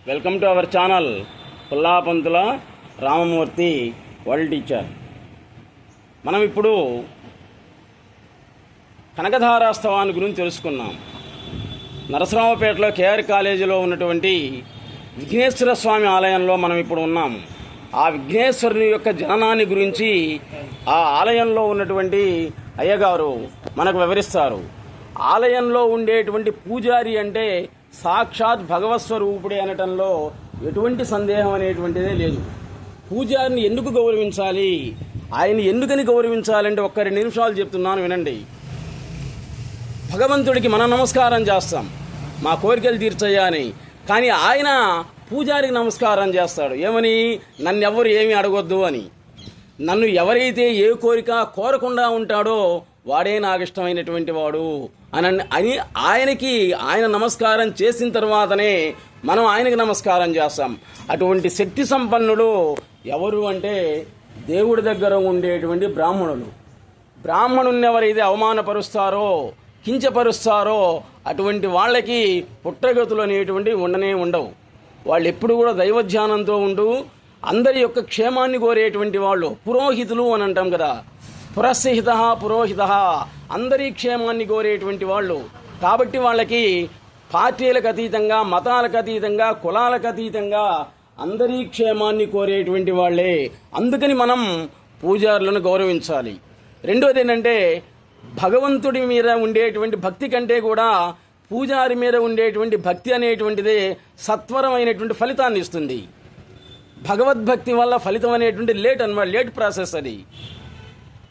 Welcome to our channel Pullapanthula Ramamurthy world teacher. మనం ఇప్పుడు కనకధారాస్తవాన్ని గురించి తెలుసుకున్నాం. నరసరావుపేటలో కేఆర్ కాలేజీలో ఉన్నటువంటి విఘ్నేశ్వర స్వామి ఆలయంలో మనం ఇప్పుడు ఉన్నాము. ఆ విఘ్నేశ్వరుని యొక్క జననాన్ని గురించి ఆ ఆలయంలో ఉన్నటువంటి అయ్యగారు మనకు వివరిస్తారు. ఆలయంలో ఉండేటువంటి పూజారి అంటే సాక్షాత్ భగవత్ స్వరూపుడే అనటంలో ఎటువంటి సందేహం అనేటువంటిదే లేదు. పూజారిని ఎందుకు గౌరవించాలి, ఆయన ఎందుకని గౌరవించాలంటే ఒక్క 2 నిమిషాలు చెప్తున్నాను వినండి. భగవంతుడికి మనం నమస్కారం చేస్తాం మా కోరికలు తీర్చయ్యా అని, కానీ ఆయన పూజారికి నమస్కారం చేస్తాడు. ఏమని? నన్నెవ్వరు ఏమీ అడగొద్దు అని. నన్ను ఎవరైతే ఏ కోరిక కోరకుండా ఉంటాడో వాడే నాకు ఇష్టమైనటువంటి వాడు అని ఆయనకి ఆయన నమస్కారం చేసిన తర్వాతనే మనం ఆయనకి నమస్కారం చేస్తాం. అటువంటి శక్తి సంపన్నుడు ఎవరు అంటే దేవుడి దగ్గర ఉండేటువంటి బ్రాహ్మణులు. బ్రాహ్మణుని ఎవరైతే అవమానపరుస్తారో కించపరుస్తారో అటువంటి వాళ్ళకి పుట్టగతులు అనేటువంటివి ఉండవు. వాళ్ళు ఎప్పుడు కూడా దైవధ్యానంతో ఉంటూ అందరి యొక్క క్షేమాన్ని కోరేటువంటి వాళ్ళు పురోహితులు అని అంటాం కదా. పురస్సహిత పురోహిత, అందరి క్షేమాన్ని కోరేటువంటి వాళ్ళు. కాబట్టి వాళ్ళకి పార్టీలకు అతీతంగా, మతాలకు అతీతంగా, కులాలకు అతీతంగా అందరి క్షేమాన్ని కోరేటువంటి వాళ్ళే. అందుకని మనం పూజారులను గౌరవించాలి. రెండోది ఏంటంటే భగవంతుడి మీద ఉండేటువంటి భక్తి కంటే కూడా పూజారి మీద ఉండేటువంటి భక్తి అనేటువంటిదే సత్వరమైనటువంటి ఫలితాన్ని ఇస్తుంది. భగవద్భక్తి వల్ల ఫలితం అనేటువంటి లేట్ ప్రాసెస్. అది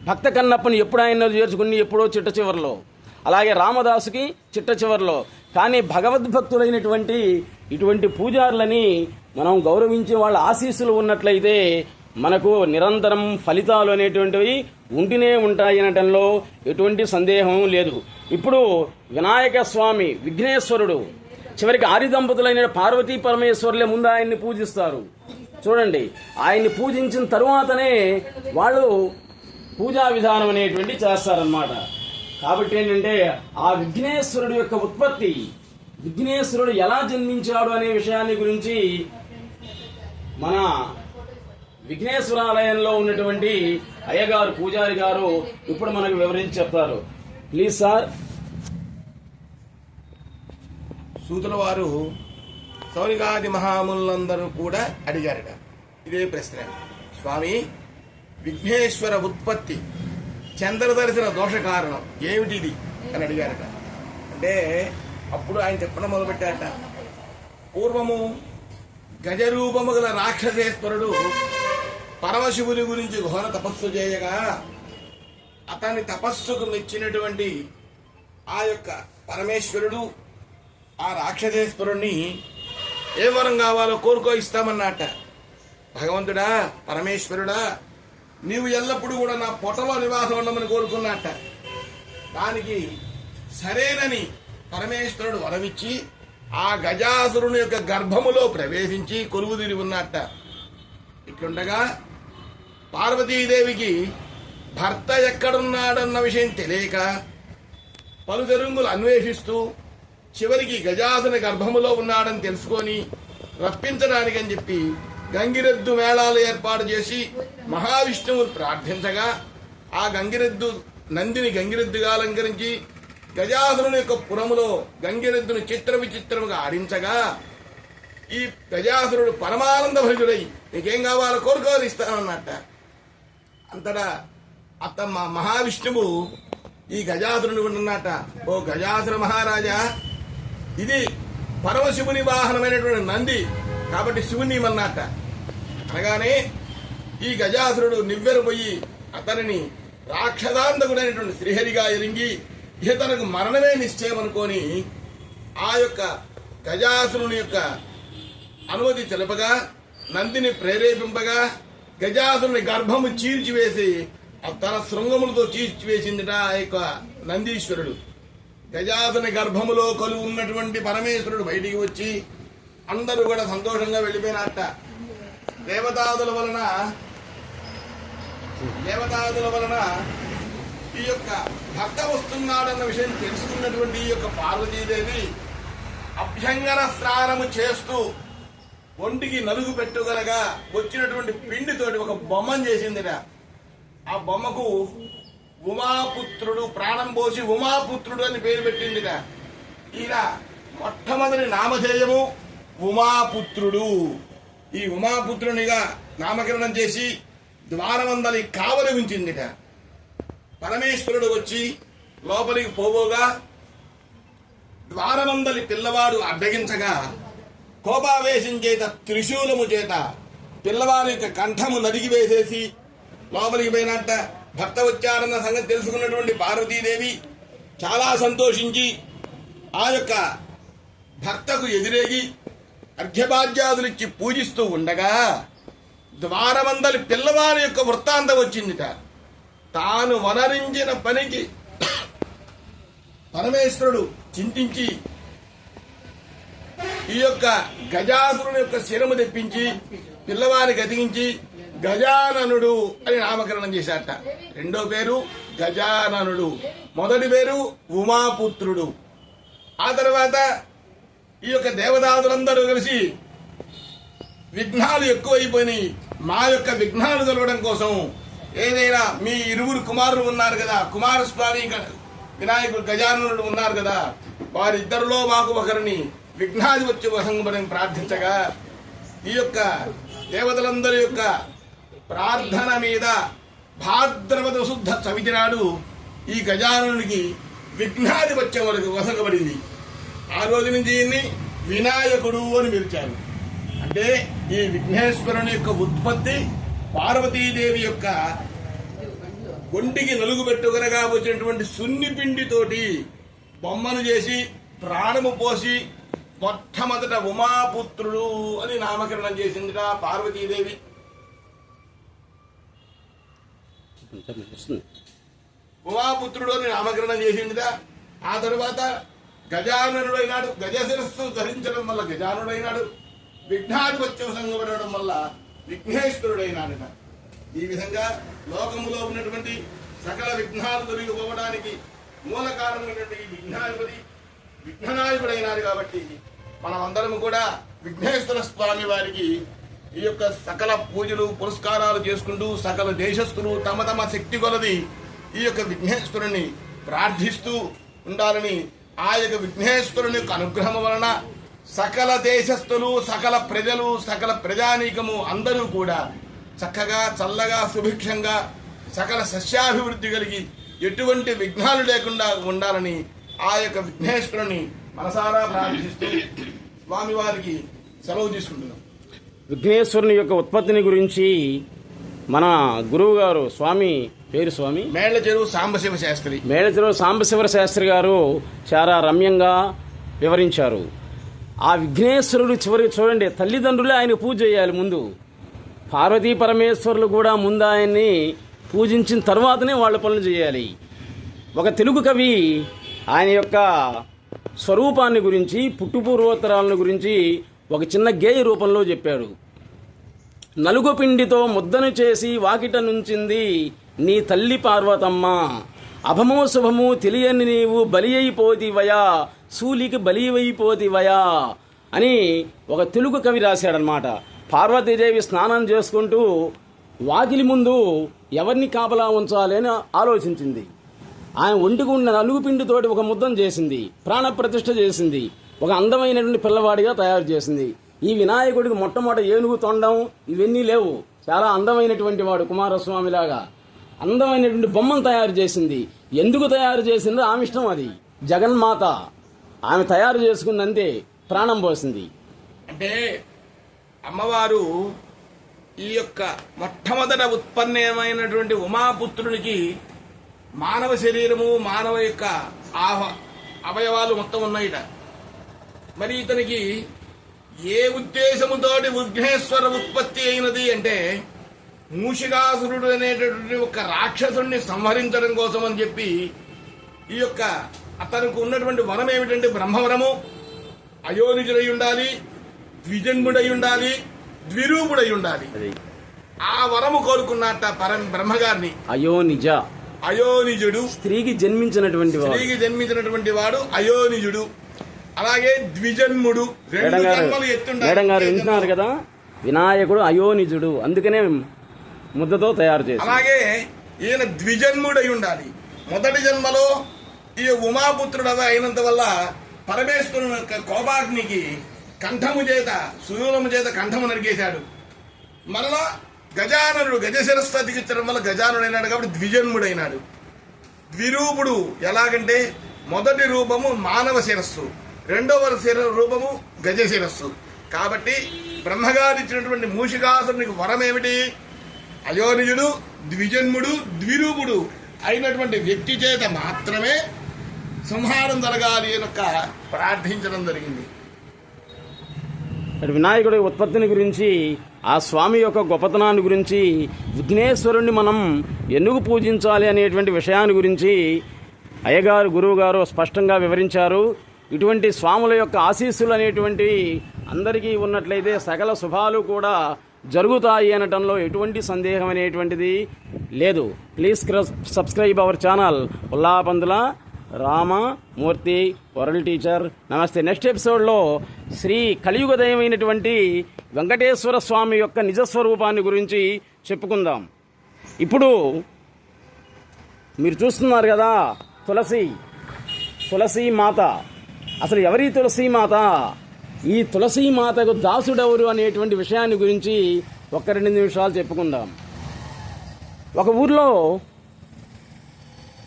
భక్త కన్నప్పని ఎప్పుడు ఆయన చేర్చుకుని ఎప్పుడో చిట్ట చివరిలో, అలాగే రామదాసుకి చిట్ట చివరిలో. కానీ భగవద్భక్తులైనటువంటి ఇటువంటి పూజారులని మనం గౌరవించే వాళ్ళ ఆశీస్సులు ఉన్నట్లయితే మనకు నిరంతరం ఫలితాలు అనేటువంటివి ఉంటూనే ఉంటాయి అనటంలో ఎటువంటి సందేహం లేదు. ఇప్పుడు వినాయక స్వామి విఘ్నేశ్వరుడు చివరికి ఆది దంపతులైన పార్వతీ పరమేశ్వరులే ముందు ఆయన్ని పూజిస్తారు. చూడండి, ఆయన్ని పూజించిన తరువాతనే వాళ్ళు పూజా విధానం అనేటువంటి చేస్తారనమాట. కాబట్టి ఏంటంటే ఆ విఘ్నేశ్వరుడు యొక్క ఉత్పత్తి, విఘ్నేశ్వరుడు ఎలా జన్మించాడు అనే విషయాన్ని గురించి మన విఘ్నేశ్వరాలయంలో ఉన్నటువంటి అయ్యగారు పూజారి గారు ఇప్పుడు మనకు వివరించి చెప్తారు. Please sir. సూతుల వారు సౌనికాది మహాములందరూ కూడా అడిగారట ఇదే ప్రశ్న. స్వామి, విఘ్నేశ్వర ఉత్పత్తి చంద్రదర్శన దోష కారణం ఏమిటిది అని అడిగారట. అంటే అప్పుడు ఆయన చెప్పడం మొదలుపెట్టారట. పూర్వము గజరూపము గల రాక్షసేశ్వరుడు పరమశివుని గురించి ఘోర తపస్సు చేయగా అతని తపస్సుకు మెచ్చినటువంటి ఆ యొక్క పరమేశ్వరుడు ఆ రాక్షసేశ్వరుణ్ణి ఏ వరం కావాలో కోరుకో ఇస్తామన్నట్ట. భగవంతుడా, పరమేశ్వరుడా, నీవు ఎల్లప్పుడూ కూడా నా పొట్టలో నివాసం ఉండమని కోరుకున్నట్ట. దానికి సరేనని పరమేశ్వరుడు వరమిచ్చి ఆ గజాసురుని యొక్క గర్భములో ప్రవేశించి కొలువుదీరి ఉన్నట్ట. ఇట్లుండగా పార్వతీదేవికి భర్త ఎక్కడున్నాడన్న విషయం తెలియక పలు తెరుంగులు అన్వేషిస్తూ చివరికి గజాసుని గర్భములో ఉన్నాడని తెలుసుకొని రప్పించడానికని చెప్పి గంగిరెద్దు మేళాలు ఏర్పాటు చేసి మహావిష్ణువు ప్రార్థించగా ఆ గంగిరెద్దు నందిని గంగిరెద్దుగా అలంకరించి గజాసురుని యొక్క పురములో గంగిరెద్దును చిత్ర విచిత్రముగా ఆడించగా ఈ గజాసురుడు పరమానంద భరితుడై నీకేం కావాలో కోరుకోని ఇస్తానన్నట్ట. అంతటా అత్తమ్మ మహావిష్ణువు ఈ గజాసురుని ఉన్నట్ట. ఓ గజాసుర మహారాజా, ఇది పరమశివుని వాహనమైనటువంటి నంది, కాబట్టి శివుని అన్నట్ట. అనగానే ఈ గజాసురుడు నివ్వెరపోయి అతనిని రాక్షసాంతకుడైనటువంటి శ్రీహరిగా ఎరింగి ఇతనకు మరణమే నిశ్చయం అనుకొని ఆ యొక్క గజాసురుని యొక్క అనుమతి తెలపగా నందిని ప్రేరేపింపగా గజాసురుని గర్భము చీల్చివేసి తన శృంగములతో చీల్చివేసిందిట ఆ యొక్క నందీశ్వరుడు. గజాసుని గర్భములో కొలువు ఉన్నటువంటి పరమేశ్వరుడు బయటికి వచ్చి అందరూ కూడా సంతోషంగా వెళ్ళిపోయినట్ట. దేవతాదుల వలన ఈ యొక్క భర్త వస్తున్నాడన్న విషయం తెలుసుకున్నటువంటి ఈ యొక్క పార్వతీదేవి అభ్యంగన స్నానము చేస్తూ ఒంటికి నలుగు పెట్టుగలగా వచ్చినటువంటి పిండితోటి ఒక బొమ్మను చేసిందిట. ఆ బొమ్మకు ఉమాపుత్రుడు, ప్రాణం పోసి ఉమాపుత్రుడు అని పేరు పెట్టిందిట. ఈయన మొట్టమొదటి నామధేయము ఉమాపుత్రుడు. ఈ ఉమాపుత్రునిగా నామకరణం చేసి ద్వారమందలి కావలి ఉంచిందిట. పరమేశ్వరుడు వచ్చి లోపలికి పోబోగా ద్వారమందలి పిల్లవాడు అడ్డగించగా కోపావేశం చేత త్రిశూలము చేత పిల్లవాడి యొక్క కంఠము నరిగి వేసేసి లోపలికి పోయినట్ట. భర్త వచ్చారన్న సంగతి తెలుసుకున్నటువంటి పార్వతీదేవి చాలా సంతోషించి ఆ యొక్క భర్తకు ఎదురేగి అర్ఘ్యపాద్యాదులిచ్చి పూజిస్తూ ఉండగా ద్వారమందలి పిల్లవాడి యొక్క వృత్తాంతం వచ్చిందిట. తాను వనరించిన పనికి పరమేశ్వరుడు చింతించి ఈ యొక్క గజాసురుని యొక్క శిరము తెప్పించి పిల్లవాడికి అతికించి గజాననుడు అని నామకరణం చేశాట. రెండో పేరు గజాననుడు, మొదటి పేరు ఉమాపుత్రుడు. ఆ తర్వాత ఈ యొక్క దేవదాదులందరూ కలిసి విఘ్నాలు ఎక్కువైపోయినాయి, మా యొక్క విఘ్నాలు కలవడం కోసం ఏదైనా మీ ఇరువురు కుమారులు ఉన్నారు కదా, కుమారస్వామి వినాయకుడు గజాననుడు ఉన్నారు కదా, వారిద్దరిలో మాకు ఒకరిని విఘ్నాధిపత్య వసంగమని ప్రార్థించగా ఈ యొక్క దేవతలందరి యొక్క ప్రార్థన మీద భాద్రపద శుద్ధ చవితి నాడు ఈ గజాననుడికి విఘ్నాధిపత్యం వరకు వసంగబడింది. ఆ రోజు నుంచి ఈయన్ని వినాయకుడు అని పిలిచారు. అంటే ఈ విఘ్నేశ్వరుని యొక్క ఉత్పత్తి పార్వతీదేవి యొక్క ఒంటికి నలుగు పెట్టుకునగా వచ్చినటువంటి సున్నిపిండితోటి బొమ్మను చేసి ప్రాణము పోసి మొట్టమొదట ఉమాపుత్రుడు అని నామకరణం చేసిందిట పార్వతీదేవి. ఉమాపుత్రుడు అని నామకరణం చేసిందిట. ఆ తరువాత గజాననుడైనాడు. గజశిరస్సు ధరించడం వల్ల గజానుడైనాడు. విఘ్నాధిపత్యం సంగపడడం వల్ల విఘ్నేశ్వరుడైనాడట. ఈ విధంగా లోకములో ఉన్నటువంటి సకల విఘ్నాలు తొలగిపోవడానికి మూల కారణమైనటువంటి ఈ విఘ్నాధిపతి విఘ్ననాయకుడైనాడు. కాబట్టి మనం అందరం కూడా విఘ్నేశ్వర స్వామి వారికి ఈ యొక్క సకల పూజలు పురస్కారాలు చేసుకుంటూ సకల దేశస్థులు తమ తమ శక్తి కొలది ఈ యొక్క విఘ్నేశ్వరుని ప్రార్థిస్తూ ఉండాలని, ఆ యొక్క విఘ్నేశ్వరుని యొక్క అనుగ్రహం వలన సకల దేశస్థులు, సకల ప్రజలు, సకల ప్రజానీకము అందరూ కూడా చక్కగా చల్లగా సుభిక్షంగా సకల సస్యాభివృద్ధి కలిగి ఎటువంటి విఘ్నాలు లేకుండా ఉండాలని ఆ యొక్క విఘ్నేశ్వరుని మనసారా ప్రార్థిస్తూ స్వామివారికి సెలవు తీసుకుంటున్నాం. విఘ్నేశ్వరుని యొక్క ఉత్పత్తిని గురించి మన గురువు గారు స్వామి పేరు స్వామి మేళ్ల చెరువు సాంబశివ శాస్త్రి శాస్త్రి గారు చాలా రమ్యంగా వివరించారు. ఆ విఘ్నేశ్వరుడు చివరికి చూడండి, తల్లిదండ్రులే ఆయన పూజ చేయాలి ముందు. పార్వతీ పరమేశ్వరులు కూడా ముందు ఆయన్ని పూజించిన తర్వాతనే వాళ్ళ పనులు చేయాలి. ఒక తెలుగు కవి ఆయన యొక్క స్వరూపాన్ని గురించి, పుట్టుపూర్వోత్తరాలను గురించి ఒక చిన్న గేయ రూపంలో చెప్పాడు. నలుగు పిండితో ముద్దను చేసి వాకిట నుంచింది నీ తల్లి పార్వతమ్మ, అభమో శుభము తెలియని నీవు బలి అయిపోతివయా, సూలికి బలివైపోతివయా అని ఒక తెలుగు కవి రాశాడనమాట. పార్వతీదేవి స్నానం చేసుకుంటూ వాకిలి ముందు ఎవరిని కాపలా ఉంచాలి అని ఆలోచించింది. ఆయన ఒంటికి ఉన్న నలుగు పిండితోటి ఒక ముద్దను చేసింది, ప్రాణప్రతిష్ఠ చేసింది, ఒక అందమైనటువంటి పిల్లవాడిగా తయారు చేసింది. ఈ వినాయకుడికి మొట్టమొదట ఏనుగు తొండం ఇవన్నీ లేవు, చాలా అందమైనటువంటి వాడు కుమారస్వామిలాగా అందమైనటువంటి బొమ్మను తయారు చేసింది. ఎందుకు తయారు చేసిందో ఆమె ఇష్టం, అది జగన్మాత ఆమె తయారు చేసుకుందంతే, ప్రాణం పోసింది. అంటే అమ్మవారు ఈ యొక్క మొట్టమొదట ఉత్పన్నమైనటువంటి ఉమాపుత్రునికి మానవ శరీరము, మానవ యొక్క అవయవాలు మొత్తం ఉన్నాయిట. మరి ఇతనికి ఏ ఉద్దేశముతోటి విఘ్నేశ్వర ఉత్పత్తి అయినది అంటే మూషికాసురుడు అనేటటువంటి ఒక రాక్షసుడిని సంహరించడం కోసం అని చెప్పి ఈ యొక్క అతనికి ఉన్నటువంటి వరం ఏమిటంటే బ్రహ్మవరము. అయోనిజుడై ఉండాలి, ద్విజన్ముడై ఉండాలి, ద్విరూపుడై ఉండాలి. ఆ వరము కోరుకున్నట్ట బ్రహ్మగారిని. అయోనిజ అయోనిజుడు. స్త్రీకి జన్మించినటువంటి వాడు అయోనిజుడు. అలాగే ద్విజన్ముడు. 2 జన్మలు ఎత్తుండాలి. మేడం గారు వింటున్నారు కదా, వినాయకుడు అయోనిజుడు, అందుకనే ముద్దతో తయారు చేసి. అలాగే ఈయన ద్విజన్ముడై ఉండాలి. మొదటి జన్మలో ఈ ఉమాపుత్రుడు అయినంత వల్ల పరమేశ్వరుని యొక్క కోపాగ్నికి కంఠము చేత సుయూలము చేత కంఠము నరికేశాడు. మరలా గజాననుడు గజశిరస్సు అతికించడం వల్ల గజానుడైనాడు కాబట్టి ద్విజన్ముడైనాడు. ద్విరూపుడు ఎలాగంటే మొదటి రూపము మానవ శిరస్సు, రెండవ రూపము గజశిరస్సు. కాబట్టి బ్రహ్మగారు ఇచ్చినటువంటి మూషికాసురునికి వరం ఏమిటి? అయోనిజుడు, ద్విజన్ముడు, ద్విరూపుడు అయినటువంటి వ్యక్తి చేత మాత్రమే సంహారం జరగాలి అని ప్రార్థించడం జరిగింది. వినాయకుడి ఉత్పత్తిని గురించి, ఆ స్వామి యొక్క గొప్పతనాన్ని గురించి, విఘ్నేశ్వరుణ్ణి మనం ఎందుకు పూజించాలి అనేటువంటి విషయాన్ని గురించి అయ్యగారు గురువు గారు స్పష్టంగా వివరించారు. ఇటువంటి స్వాముల యొక్క ఆశీస్సులు అనేటువంటి అందరికీ ఉన్నట్లయితే సకల శుభాలు కూడా జరుగుతాయి అనటంలో ఎటువంటి సందేహం అనేటువంటిది లేదు. Please subscribe our channel Ullapandula Ramamurthy world teacher. నమస్తే. నెక్స్ట్ ఎపిసోడ్లో శ్రీ కలియుగదయమైనటువంటి వెంకటేశ్వర స్వామి యొక్క నిజస్వరూపాన్ని గురించి చెప్పుకుందాం. ఇప్పుడు మీరు చూస్తున్నారు కదా తులసి మాత. అసలు ఎవరి తులసి మాత? ఈ తులసి మాతకు దాసుడెవరు అనేటువంటి విషయాన్ని గురించి 1-2 నిమిషాలు చెప్పుకుందాం. ఒక ఊర్లో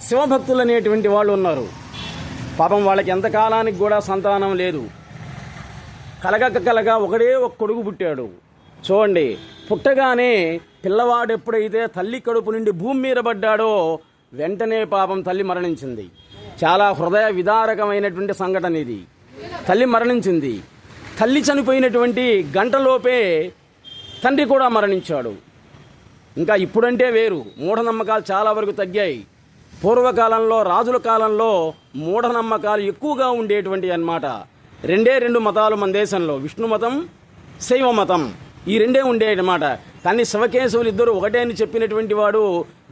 శివభక్తులు అనేటువంటి వాళ్ళు ఉన్నారు. పాపం వాళ్ళకి ఎంతకాలానికి కూడా సంతానం లేదు. కలగ ఒకడే ఒక కొడుకు పుట్టాడు. చూడండి, పుట్టగానే పిల్లవాడు ఎప్పుడైతే తల్లి కడుపు నుండి భూమి మీద పడ్డాడో వెంటనే పాపం తల్లి మరణించింది. చాలా హృదయ విదారకమైనటువంటి సంఘటన ఇది. తల్లి మరణించింది. తల్లి చనిపోయినటువంటి గంటలోపే తండ్రి కూడా మరణించాడు. ఇంకా ఇప్పుడంటే వేరు, మూఢనమ్మకాలు చాలా వరకు తగ్గాయి. పూర్వకాలంలో రాజుల కాలంలో మూఢనమ్మకాలు ఎక్కువగా ఉండేటువంటి అన్నమాట. 2 మతాలు మన దేశంలో, విష్ణు మతం, శైవ మతం, ఈ 2 ఉండేటన్నమాట. కానీ శివకేశవులు ఇద్దరు ఒకటే అని చెప్పినటువంటి వాడు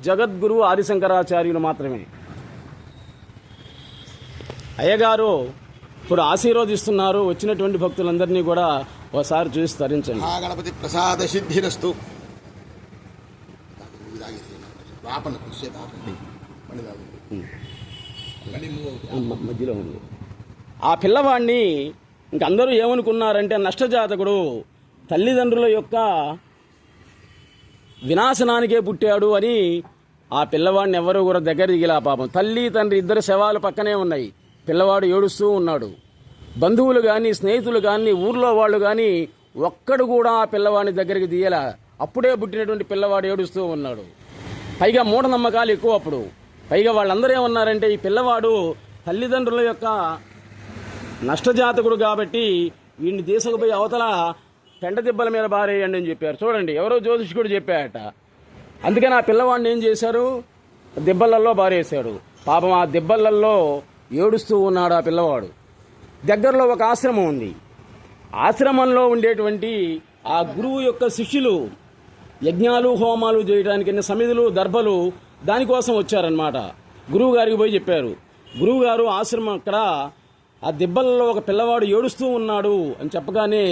జగద్గురువు ఆదిశంకరాచార్యులు మాత్రమే. అయ్యగారు ఇప్పుడు ఆశీర్వదిస్తున్నారు. వచ్చినటువంటి భక్తులందరినీ కూడా ఒకసారి చూసి తరించండి. గణపతి ప్రసాద సిద్ధిరస్తు. మధ్యలో ఉంది. ఆ పిల్లవాడిని ఇంకందరూ ఏమనుకున్నారంటే నష్టజాతకుడు, తల్లిదండ్రుల యొక్క వినాశనానికే పుట్టాడు అని ఆ పిల్లవాడిని ఎవరు కూడా దగ్గర దిగిలా. పాపం తల్లి తండ్రి ఇద్దరు శవాలు పక్కనే ఉన్నాయి. పిల్లవాడు ఏడుస్తూ ఉన్నాడు. బంధువులు కానీ, స్నేహితులు కానీ, ఊర్లో వాళ్ళు కానీ ఒక్కడు కూడా ఆ పిల్లవాడిని దగ్గరికి దిగలా. అప్పుడే పుట్టినటువంటి పిల్లవాడు ఏడుస్తూ ఉన్నాడు. పైగా మూఢనమ్మకాలు ఎక్కువ అప్పుడు. పైగా వాళ్ళందరూ ఏమన్నారంటే ఈ పిల్లవాడు తల్లిదండ్రుల యొక్క నష్టజాతకుడు కాబట్టి వీడిని తీసుకుపోయి అవతల పెంట దిబ్బల మీద బారేయండి అని చెప్పారు. చూడండి, ఎవరో జ్యోతిష్కుడు చెప్పాడట. అందుకని ఆ పిల్లవాడిని ఏం చేశారు, దిబ్బలల్లో బారేశాడు. పాపం ఆ దిబ్బలల్లో ఏడుస్తూ ఉన్నాడు ఆ పిల్లవాడు. దగ్గరలో ఒక ఆశ్రమం ఉంది. ఆశ్రమంలో ఉండేటువంటి ఆ గురువు యొక్క శిష్యులు యజ్ఞాలు హోమాలు చేయడానికి సమిధులు దర్భలు దానికోసం వచ్చారనమాట. గురువు గారికి పోయి చెప్పారు. గురువుగారు ఆశ్రమం అక్కడ ఆ దిబ్బలలో ఒక పిల్లవాడు ఏడుస్తూ ఉన్నాడు అని చెప్పగానే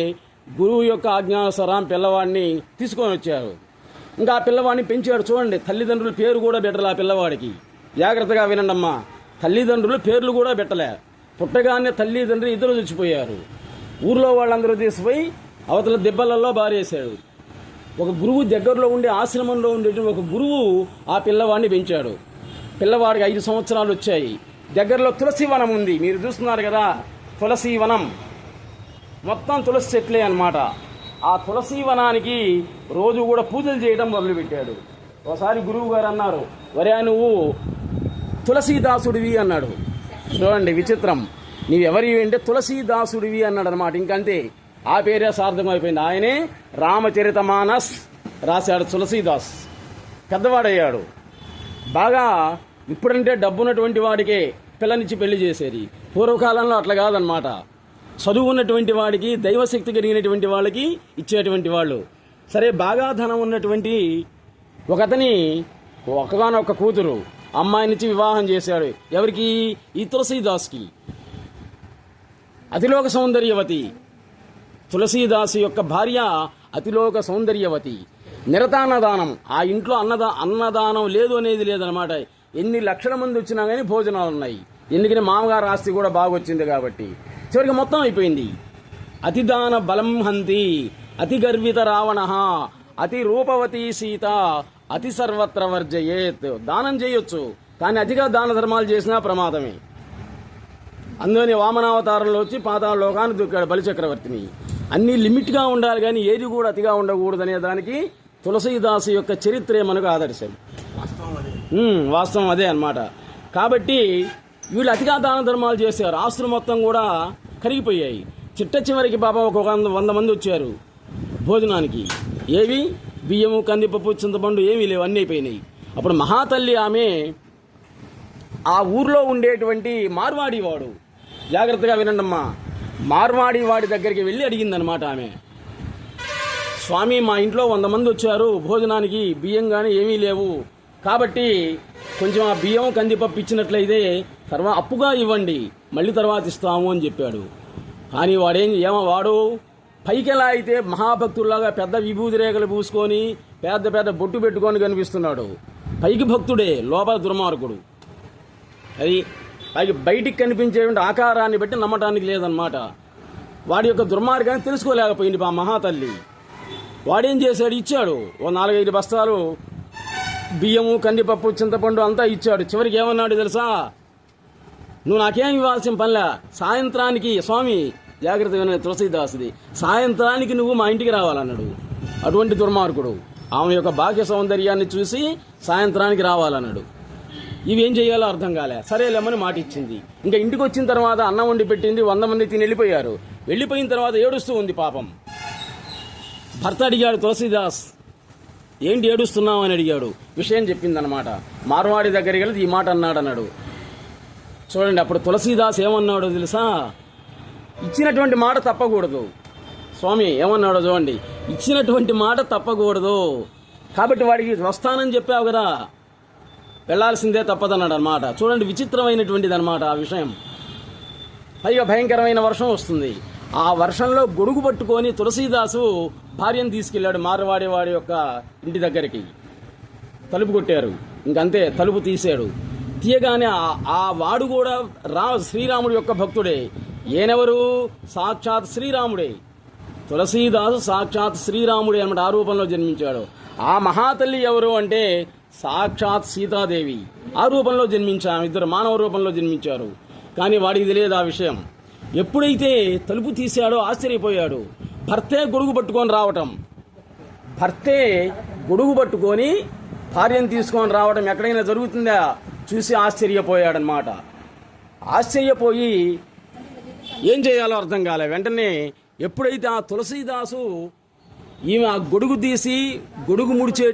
గురువు యొక్క ఆజ్ఞానుసారం పిల్లవాడిని తీసుకొని వచ్చారు. ఇంకా ఆ పిల్లవాడిని పెంచాడు. చూడండి, తల్లిదండ్రుల పేరు కూడా పెట్టలే ఆ పిల్లవాడికి. జాగ్రత్తగా వినండమ్మా, తల్లిదండ్రులు పేర్లు కూడా పెట్టలే. పుట్టగానే తల్లిదండ్రులు ఇద్దరు చచ్చిపోయారు. ఊర్లో వాళ్ళందరూ తీసిపోయి అవతల దిబ్బలలో బారేశాడు. ఒక గురువు దగ్గరలో ఉండే ఆశ్రమంలో ఉండేటువంటి ఒక గురువు ఆ పిల్లవాడిని పెంచాడు. పిల్లవాడికి 5 సంవత్సరాలు వచ్చాయి. దగ్గరలో తులసి వనం ఉంది. మీరు చూస్తున్నారు కదా, తులసి వనం మొత్తం తులసి చెట్లే అన్నమాట. ఆ తులసి వనానికి రోజు కూడా పూజలు చేయడం మొదలుపెట్టాడు. ఒకసారి గురువు గారు అన్నారు, వరే నువ్వు తులసీదాసుడివి అన్నాడు. చూడండి విచిత్రం, నీవెవరివి అంటే తులసీదాసుడివి అన్నాడు అనమాట. ఇంకంతే, ఆ పేరే సార్థకమైపోయింది. ఆయనే రామచరితమానస్ రాశాడు తులసీదాస్. పెద్దవాడయ్యాడు బాగా. ఇప్పుడంటే డబ్బున్నటువంటి వాడికే పిల్లనిచ్చి పెళ్లి చేసేది. పూర్వకాలంలో అట్లా కాదనమాట. చదువు ఉన్నటువంటి వాడికి, దైవశక్తి కలిగినటువంటి వాళ్ళకి ఇచ్చేటువంటి వాళ్ళు. సరే, బాగా ధనం ఉన్నటువంటి ఒకతని ఒకగానొక కూతురు. అమ్మాయినిచ్చి వివాహం చేశాడు. ఎవరికి? ఈ తులసీదాస్కి. అతిలోక సౌందర్యవతి. తులసీదాసు యొక్క భార్య అతిలోక సౌందర్యవతి. నిరతాన్నదానం. ఆ ఇంట్లో అన్నదానం లేదు అనేది లేదనమాట. ఎన్ని లక్షల మంది వచ్చినా కానీ భోజనాలు ఉన్నాయి. ఎందుకని? మామగారు ఆస్తి కూడా బాగొచ్చింది కాబట్టి. చివరికి మొత్తం అయిపోయింది. అతిదాన బలం హంతి అతి గర్విత రావణ అతి రూపవతి సీత అతి సర్వత్ర వర్జయేత్. దానం చేయొచ్చు, కానీ అతిగా దాన ధర్మాలు చేసినా ప్రమాదమే. అందులోని వామనావతారంలో వచ్చి పాతాళ లోకాన్ని దొక్కాడు బలిచక్రవర్తిని. అన్నీ లిమిట్గా ఉండాలి, కానీ ఏది కూడా అతిగా ఉండకూడదు అనే దానికి తులసీదాసు యొక్క చరిత్రే మనకు ఆదర్శం. వాస్తవం అదే అన్నమాట. కాబట్టి వీళ్ళు అతిగా దాన ధర్మాలు చేశారు. ఆస్తులు మొత్తం కూడా కరిగిపోయాయి. చిట్ట చివరికి పాపం ఒక 100 మంది వచ్చారు భోజనానికి. ఏవి? బియ్యము, కందిపప్పు, చింతపండు ఏమీ లేవు, అన్నీ అయిపోయినాయి. అప్పుడు మహాతల్లి ఆమె ఆ ఊర్లో ఉండేటువంటి మార్వాడి వాడు, జాగ్రత్తగా వినండమ్మా, మార్వాడి వాడి దగ్గరికి వెళ్ళి అడిగిందనమాట ఆమె. స్వామి, మా ఇంట్లో 100 మంది వచ్చారు భోజనానికి, బియ్యం కానీ ఏమీ లేవు, కాబట్టి కొంచెం ఆ బియ్యం కందిపప్పు ఇచ్చినట్లయితే అప్పుగా ఇవ్వండి, మళ్ళీ తర్వాత ఇస్తాము అని చెప్పాడు. కానీ వాడు పైకి ఎలా అయితే మహాభక్తుల్లాగా పెద్ద విభూతి రేఖలు పూసుకొని పెద్ద పెద్ద బొట్టు పెట్టుకొని కనిపిస్తున్నాడు. పైకి భక్తుడే, లోపల దుర్మార్గుడు. అది బయటికి కనిపించేటువంటి ఆకారాన్ని బట్టి నమ్మటానికి లేదన్నమాట. వాడి యొక్క దుర్మార్గాన్ని తెలుసుకోలేకపోయింది ఆ మహాతల్లి. వాడేం చేశాడు? ఇచ్చాడు. ఓ 4-5 బస్తాలు బియ్యము, కందిపప్పు, చింతపండు అంతా ఇచ్చాడు. చివరికి ఏమన్నాడు తెలుసా? నువ్వు నాకేం ఇవ్వాల్సిన పనిలే, సాయంత్రానికి, స్వామి జాగ్రత్త విన తులసీదాసుది, సాయంత్రానికి నువ్వు మా ఇంటికి రావాలన్నాడు. అటువంటి దుర్మార్గుడు. ఆమె యొక్క బాహ్య సౌందర్యాన్ని చూసి సాయంత్రానికి రావాలన్నాడు. ఇవేం చేయాలో అర్థం కాలే. సరేలేమని మాట ఇచ్చింది. ఇంకా ఇంటికి వచ్చిన తర్వాత అన్నం వండి పెట్టింది. 100 మంది తిని వెళ్ళిపోయారు. వెళ్ళిపోయిన తర్వాత ఏడుస్తూ ఉంది పాపం. భర్త అడిగాడు తులసీదాస్, ఏంటి ఏడుస్తున్నావు అని అడిగాడు. విషయం చెప్పిందనమాట. మార్వాడి దగ్గరికి వెళ్ళి ఈ మాట అన్నాడు. చూడండి, అప్పుడు తులసీదాస్ ఏమన్నాడో తెలుసా? ఇచ్చినటువంటి మాట తప్పకూడదు. స్వామి ఏమన్నాడో చూడండి, ఇచ్చినటువంటి మాట తప్పకూడదు, కాబట్టి వాడికి వస్తానని చెప్పావు కదా, వెళ్లాల్సిందే తప్పదన్నాడు అనమాట. చూడండి, విచిత్రమైనటువంటిది అనమాట ఆ విషయం. పైగా భయంకరమైన వర్షం వస్తుంది. ఆ వర్షంలో గొడుగు పట్టుకొని తులసీదాసు భార్యను తీసుకెళ్లాడు మార్వాడి వాడి యొక్క ఇంటి దగ్గరికి. తలుపు కొట్టారు. ఇంకంతే, తలుపు తీశాడు. తీయగానే ఆ వాడు కూడా శ్రీరాముడి యొక్క భక్తుడే. ఈయనెవరు? సాక్షాత్ శ్రీరాముడే. తులసీదాసు సాక్షాత్ శ్రీరాముడే అన్నమాట. ఆ రూపంలో జన్మించాడు. ఆ మహాతల్లి ఎవరు అంటే సాక్షాత్ సీతాదేవి. ఆ రూపంలో జన్మించారు. ఇద్దరు మానవ రూపంలో జన్మించారు. కానీ వాడికి తెలియదు ఆ విషయం. ఎప్పుడైతే తలుపు తీశాడో ఆశ్చర్యపోయాడు. భర్తే గొడుగు పట్టుకొని రావటం, భర్తే గొడుగు పట్టుకొని భార్యను తీసుకొని రావడం ఎక్కడైనా జరుగుతుందా చూసి ఆశ్చర్యపోయాడనమాట. ఆశ్చర్యపోయి ఏం చేయాలో అర్థం కాలే. వెంటనే ఎప్పుడైతే ఆ తులసీదాసు ఈమె ఆ గొడుగు తీసి గొడుగు ముడిచే